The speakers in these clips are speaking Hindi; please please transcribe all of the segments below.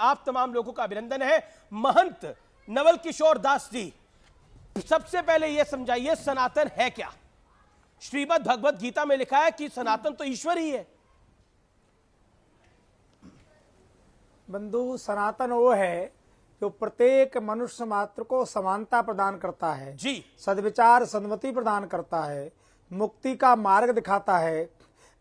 आप तमाम लोगों का अभिनंदन है। महंत नवल किशोर दास जी, सबसे पहले यह समझाइए सनातन है क्या? श्रीमद् भगवत गीता में लिखा है कि सनातन तो ईश्वर ही है। बंधु, सनातन वो है जो प्रत्येक मनुष्य मात्र को समानता प्रदान करता है जी, सद्विचार सन्मति प्रदान करता है, मुक्ति का मार्ग दिखाता है,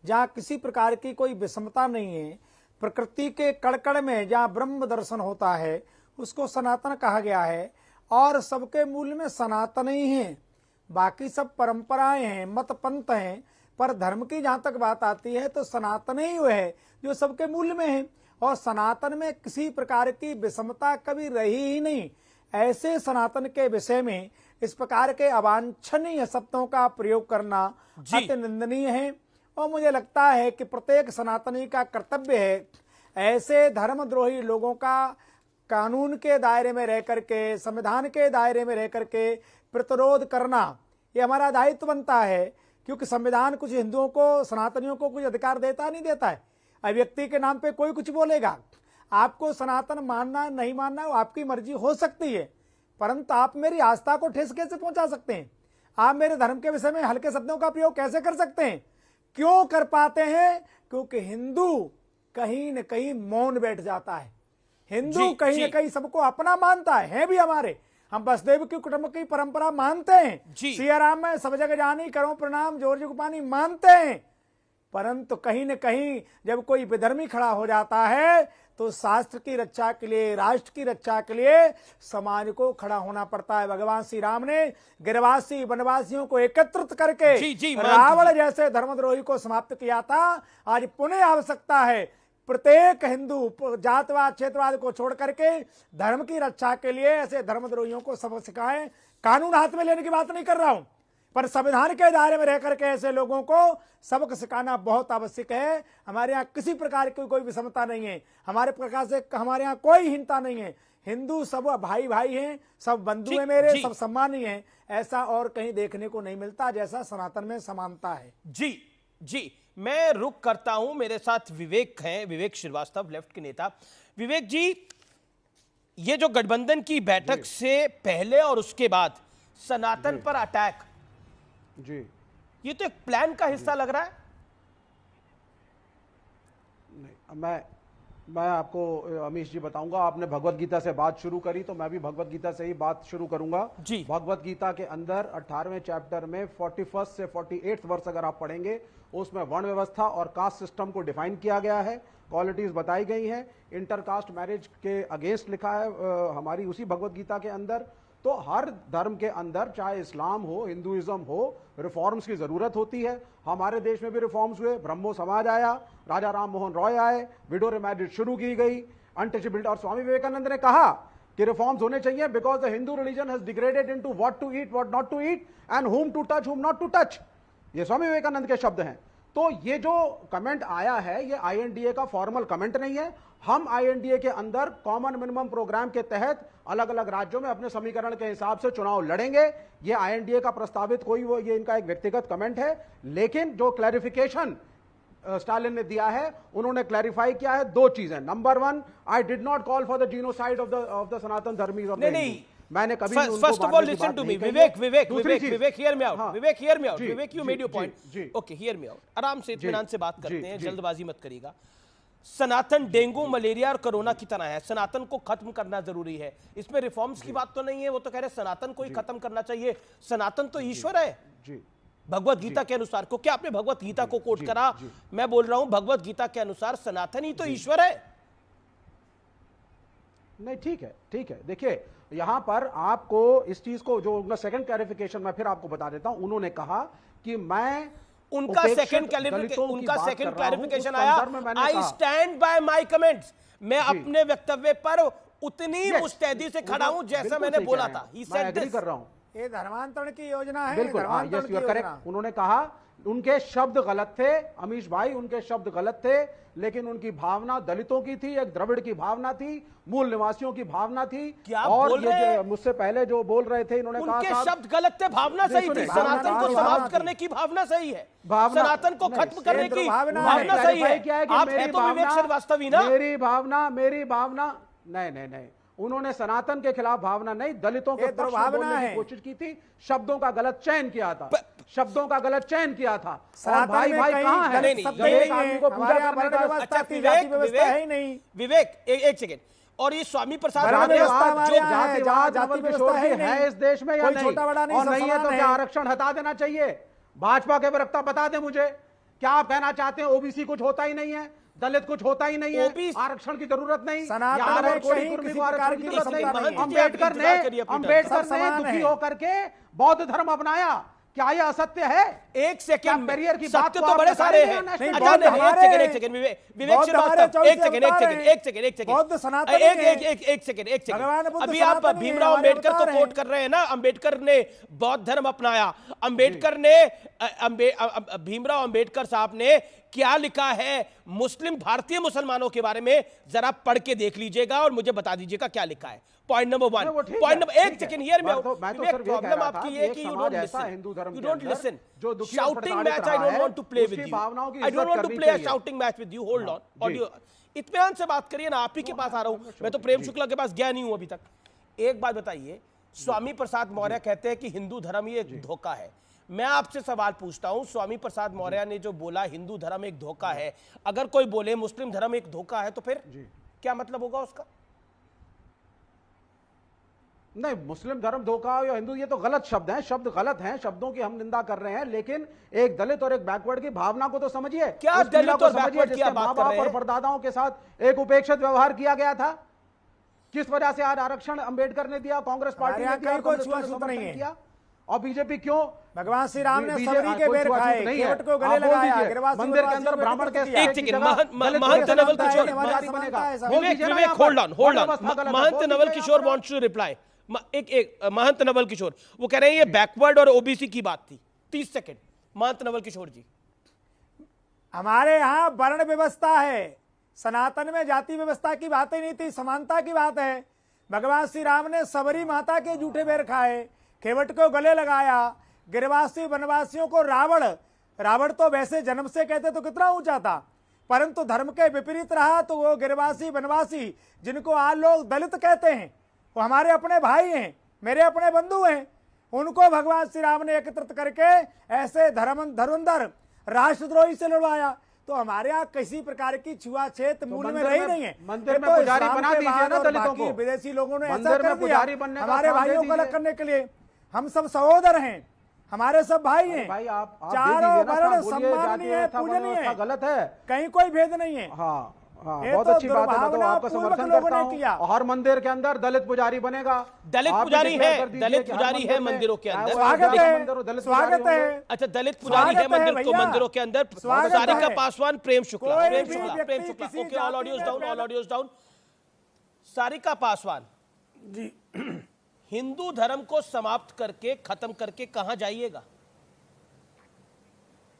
जहाँ किसी प्रकार की कोई विषमता नहीं है, प्रकृति के कण में जहाँ ब्रह्म दर्शन होता है उसको सनातन कहा गया है। और सबके मूल में सनातन ही है, बाकी सब परंपराएं हैं, मत पंथ हैं, पर धर्म की जहाँ तक बात आती है तो सनातन ही वो है जो सबके मूल में है। और सनातन में किसी प्रकार की विषमता कभी रही ही नहीं। ऐसे सनातन के विषय में इस प्रकार के अवांछनीय शब्दों का प्रयोग करना अति निंदनीय है। और मुझे लगता है कि प्रत्येक सनातनी का कर्तव्य है ऐसे धर्मद्रोही लोगों का कानून के दायरे में रह करके, संविधान के दायरे में रह करके प्रतिरोध करना, ये हमारा दायित्व बनता है। क्योंकि संविधान कुछ हिंदुओं को, सनातनियों को कुछ अधिकार देता नहीं देता है। अव्यक्ति के नाम पे कोई कुछ बोलेगा, आपको सनातन मानना नहीं मानना वो आपकी मर्जी हो सकती है, परंतु आप मेरी आस्था को ठेस कैसे पहुंचा सकते हैं? आप मेरे धर्म के विषय में हल्के शब्दों का प्रयोग कैसे कर सकते हैं? क्यों कर पाते हैं? क्योंकि हिंदू कहीं न कहीं मौन बैठ जाता है। हिंदू कहीं न कहीं सबको अपना मानता है भी हमारे। हम वसुदेव की कुटुंब की परंपरा मानते हैं, सिया राम में सब जग जानी करो प्रणाम जोर जुग पानी मानते हैं, परंतु कहीं न कहीं जब कोई विधर्मी खड़ा हो जाता है तो शास्त्र की रक्षा के लिए, राष्ट्र की रक्षा के लिए समाज को खड़ा होना पड़ता है। भगवान श्री राम ने गिरवासी वनवासियों को एकत्रित करके रावण जैसे धर्मद्रोही को समाप्त किया था। आज पुनः आवश्यकता है प्रत्येक हिंदू जातवाद क्षेत्रवाद को छोड़ करके धर्म की रक्षा के लिए ऐसे धर्मद्रोहियों को सबक सिखाएं। कानून हाथ में लेने की बात नहीं कर रहा हूं, पर संविधान के दायरे में रह करके ऐसे लोगों को सबक सिखाना बहुत आवश्यक है। हमारे यहाँ किसी प्रकार की कोई विषमता नहीं है, हमारे प्रकार से हमारे यहाँ कोई हीनता नहीं है। हिंदू सब भाई भाई हैं, सब बंधु हैं मेरे, सब सम्मानीय हैं। ऐसा और कहीं देखने को नहीं मिलता जैसा सनातन में समानता है। जी जी, मैं रुक करता हूं। मेरे साथ विवेक हैं, विवेक श्रीवास्तव, लेफ्ट के नेता। विवेक जी, ये जो गठबंधन की बैठक से पहले और उसके बाद सनातन पर अटैक, जी, ये तो एक प्लान का हिस्सा लग रहा है। नहीं, मैं आपको अमीश जी बताऊंगा। आपने भगवत गीता से बात शुरू करी तो मैं भी भगवत गीता से ही बात शुरू करूंगा। जी, भगवत गीता के अंदर 18वें चैप्टर में 41 से 48 वर्ष अगर आप पढ़ेंगे, उसमें वर्ण व्यवस्था और कास्ट सिस्टम को डिफाइन किया गया है, क्वालिटीज बताई गई हैं, इंटरकास्ट मैरिज के अगेंस्ट लिखा है हमारी उसी भगवत गीता के अंदर। तो हर धर्म के अंदर, चाहे इस्लाम हो, हिंदुइज्म हो, रिफॉर्म्स की जरूरत होती है। हमारे देश में भी रिफॉर्म्स हुए, ब्रह्मो समाज आया, राजा राम मोहन रॉय आए, विडो मैरिज शुरू की गई, अनटचेबिलिटी। और स्वामी विवेकानंद ने कहा कि रिफॉर्म्स होने चाहिए because the Hindu religion has degraded into what to eat, what not to eat, and whom to touch, whom not to touch. ये स्वामी विवेकानंद के शब्द हैं। तो ये जो कमेंट आया है ये आईएनडीए का फॉर्मल कमेंट नहीं है। हम आईएनडीए के अंदर कॉमन मिनिमम प्रोग्राम के तहत अलग अलग राज्यों में अपने समीकरण के हिसाब से चुनाव लड़ेंगे। ये आईएनडीए का प्रस्तावित ये इनका एक व्यक्तिगत कमेंट है। लेकिन जो क्लैरिफिकेशन स्टालिन ने दिया है, उन्होंने क्लैरिफाई किया है दो चीजें। Number one, I did not call for the genocide of the Sanatan धर्मीज ऑफ द हिंदू। मैंने कभी first of all listen to me Vivek, hear me out, Vivek hear me out, Vivek you made your point, okay hear me out. आराम से इत्मीनान से बात करते हैं, जल्दबाजी मत करिएगा। सनातन डेंगू मलेरिया और कोरोना की तरह है, सनातन को खत्म करना जरूरी है। इसमें रिफॉर्म्स की बात तो नहीं है, वो तो कह रहे सनातन को ही खत्म करना चाहिए। सनातन तो ईश्वर है भगवत गीता के अनुसार। को क्या आपने भगवत गीता को कोट करा? मैं बोल रहा हूं भगवत गीता के अनुसार सनातन ही तो ईश्वर है। नहीं, ठीक है, ठीक है। देखिए, यहां पर आपको इस चीज को, जो उनका सेकंड क्लैरिफिकेशन मैं फिर आपको बता देता हूं। उन्होंने कहा कि मैं उनका सेकंड क्लैरिफिकेशन आया, I stand by my comments. मैं अपने वक्तव्य पर उतनी मुस्तैदी से खड़ा हूं जैसा मैंने बोला था। मैं एग्री कर रहा हूं, ये धर्मांतरण की योजना है। बिल्कुल, यस यू आर करेक्ट। उन्होंने कहा उनके शब्द गलत थे अमीश भाई, उनके शब्द गलत थे, लेकिन उनकी भावना दलितों की थी, एक द्रविड़ की भावना थी, मूल निवासियों की भावना थी। और ये मुझसे पहले जो बोल रहे थे, इन्होंने कहा उनके शब्द गलत थे, भावना सही थी। सनातन को समाप्त करने की भावना सही है, सनातन को खत्म करने की भावना सही है। आप हैं तो विवेक श्रीवास्तव ही ना? मेरी भावना नहीं नहीं नहीं, उन्होंने सनातन के खिलाफ भावना नहीं, दलितों के ये पक्ष में दुर्भावना बोलने है। की कोशिश की थी, शब्दों का गलत चयन किया था, शब्दों का गलत चयन किया था। और सनातन भाई में भाई कहीं कहाँ है? गलत नहीं, शब्द जब ही एक नहीं आदमी है। को पूजा हमारे यहाँ करने वर्ण का व्यवस्था अच्छा की जाति व्यवस्था है ही नहीं। विवेक एक सेकेंड, और ये स्वामी प्रसाद वर्ण मौर्य व्यवस्था जो हमारे यहाँ है, जातिवाद जाति नवल व्यवस्था किशोर है जी ही नहीं। है इस देश में या कोई नहीं? छोटा बड़ा नहीं, और सब नहीं है तो समान क्या है। आरक्षण हटा देना चाहिए? भाजपा के प्रवक्ता बता दें मुझे, क्या आप कहना चाहते हैं ओबीसी कुछ होता ही नहीं है, दलित कुछ होता ही नहीं है, OBC आरक्षण की जरूरत नहीं, सनातन यहाँ में पर कोई कहीं कुर्मी किसी को आरक्षण प्रकार की की जरूरत नहीं। समता नहीं है। इंतजार करिए अपनी अंबेडकर सब ने समान दुखी है। होकर के बौद्ध धर्म अपनाया, क्या यह असत्य है? एक सेकंड, बैरियर की बात सत्य को तो आप बड़े बता सारे रहे हैं। हैं, नहीं, अच्छा बौद्ध नहीं, हमारे- एक सेकंड विवेक बौद्ध हमारे श्रीवास्तव, चौथे एक सेकंड अवतार हैं। बौद्ध सनातन ही हैं। एक सेकंड भगवान बुद्ध अभी आप सनातन ही हैं, भीमराव हमारे अंबेडकर को अवतार हैं। कोट कर रहे हैं ना, अंबेडकर ने बौद्ध धर्म अपनाया, अंबेडकर ने भीमराव अंबेडकर साहब ने क्या लिखा है मुस्लिम भारतीय मुसलमानों के बारे में, जरा पढ़ के देख लीजिएगा और मुझे बता दीजिएगा क्या लिखा है। पॉइंट नंबर वन, वो ठीक पॉइंट है, नंबर एक ठीक है। सेकंड हियर में मैं तो सिर्फ ये कह प्रॉब्लम रहा आपकी था ये है कि कि एक यू समाज डोंट ऐसा लिसन, हिंदू धर्म यू के डोंट अंदर लिसन, जो दुखी और शाउटिंग प्रताड़ित मैच आई रहा डोंट है, वांट टू प्ले उसकी विद यू, भावनाओं की आई डोंट इज्जत वांट टू करनी प्ले अ चाहिए। Shouting match with you, hold on जी। ऑडियो, इत्मीनान से बात करिए ना, आप ही के पास आ रहा हूं मैं, तो प्रेम शुक्ला के पास गया नहीं हूं अभी तक। एक बात बताइए, स्वामी प्रसाद मौर्य कहते हैं कि हिंदू धर्म ही एक धोखा है। मैं आपसे सवाल पूछता हूं, स्वामी प्रसाद मौर्य ने जो बोला हिंदू धर्म एक धोखा है, अगर कोई बोले मुस्लिम धर्म एक धोखा है तो फिर क्या मतलब होगा उसका? नहीं, मुस्लिम धर्म धोखा हो या हिंदू, ये तो गलत शब्द हैं, शब्द गलत हैं, शब्दों की हम निंदा कर रहे हैं, लेकिन एक दलित और एक बैकवर्ड की भावना को तो समझिए। क्या उस पीड़ा दलित को और समझिए बैकवर्ड की जिसके आप बात माँ कर बाप रहे और हैं? परदादाओं के साथ एक उपेक्षित व्यवहार किया गया था। किस वजह से आज आरक्षण अंबेडकर ने दिया, कांग्रेस पार्टी हमारे ने दिया, यहाँ कोई कांग्रेस ने छुआछूत नहीं समर्थन है। किया, और बीजेपी क्यों? भगवान श्री राम ने बीजेपी सबरी के कोई बेर छुआछूत खाए, नहीं है। केवट को गले आप बोल लगाया, दीजिए, गिरवासी मंदिर के वनवासियों अंदर को ब्राह्मण के एकत्रित किया। एक second, Mahant Naval Kishore, hold on, Mahant Naval Kishore wants to reply. एक महंत नवल किशोर वो कह रहे हैं ये बैकवर्ड और ओबीसी की बात थी। 30 सेकंड, महंत नवल किशोर जी। हमारे यहाँ वर्ण व्यवस्था है, सनातन में जाति व्यवस्था की बात ही नहीं थी, समानता की बात है। भगवान श्री राम ने सबरी माता के जूठे बेर खाए, केवट को गले लगाया, गिरवासी वनवासियों को रावण तो वैसे जन्म से कहते तो कितना ऊंचा था, परंतु धर्म के विपरीत रहा तो वो गिरवासी वनवासी जिनको आज लोग दलित कहते हैं, वो हमारे अपने भाई हैं, मेरे अपने बंधु हैं। उनको भगवान श्री राम ने एकत्रित करके ऐसे धर्मंधर राष्ट्रद्रोही से लड़वाया। तो हमारे यहाँ किसी प्रकार की छुआछूत मूल में रही नहीं है। मंदिर में ये तो पुजारी इस्लाम बना के दीजिए बाद ना और दलितों बाकी को। विदेशी लोगों ने ऐसा मंदिर में कर दिया पुजारी बनने का हमारे स्थान दे भाइयों को अलग दीजिए। करने के लिए। हम सब सहोदर हैं, हमारे सब भाई हैं, भाई आप दे चारों दीजिए ना, वर्ण बोलिए, सम्माननीय है, जाति पूजनीय व्यवस्था है, गलत है। कहीं कोई भेद नहीं है। हाँ हाँ, ये बहुत तो अच्छी बात है, मैं तो दुर्भावना आपका पूर्वक समर्थन लोगों करता ने हूँ। किया। और हर मंदिर के अंदर दलित पुजारी बनेगा, दलित आप भी पुजारी declare है, कर दीजिए दलित कि हर पुजारी है मंदिर में, मंदिरों के अंदर। चाहे वो स्वागत जाति है, मंदिर हो, दलित स्वागत पुजारी है। होंगे। अच्छा, दलित पुजारी है स्वागत है भैया। मंदिरों के अंदर। स्वागत सारिका है। पासवान, प्रेम शुक्ला, कोई प्रेम भी शुक्ला, व्यक्ति प्रेम शुक्ला। किसी ओके, ऑल जाति ऑडियोज में down, all audios down. Sarika Paswan ji, Hindu धर्म को समाप्त करके खत्म करके कहां जाइएगा?